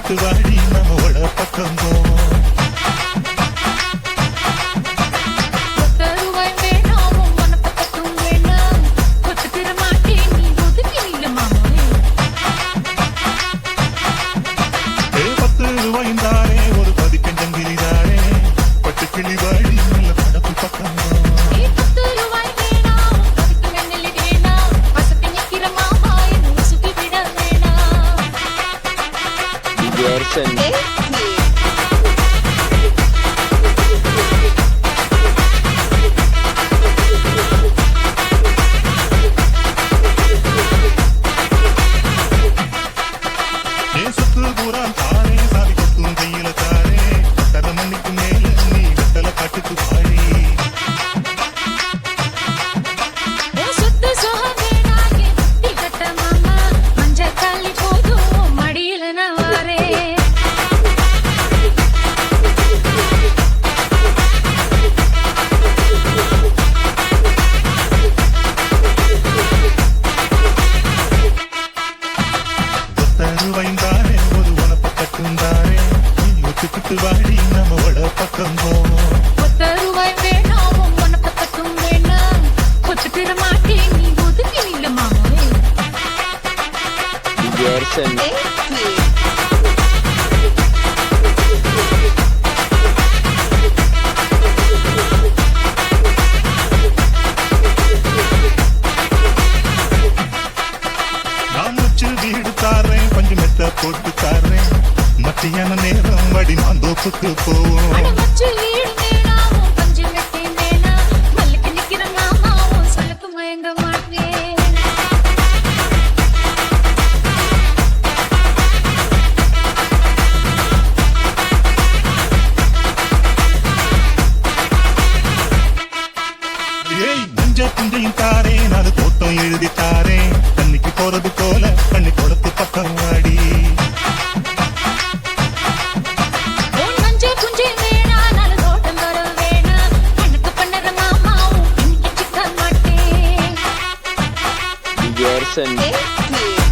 ஒத்துக்கிட்டு வாடி நம்மோட பக்கம் போவோம். வாடி நம்மோட பக்கம் போவோம். ரூபாய் வேணாம் உன்னை பக்கத்தும் வேணாம் கொத்துக்கிற மாட்டேன் நீ ஒதுக்கி நில்ல மாமே. நான் முச்சு வீடு தாரேன் பஞ்சு மெத்த போட்டு தாரேன் மத்தியான நேரம் வடி நான் தோப்புக்கு போவோம். குஞ்சையும் தாரேன் அது தோட்டம் எழுதி தாரேன் கண்ணிக்கு போறது போல கண்ணி கொடுத்து பக்கம் வாடி. Sunday.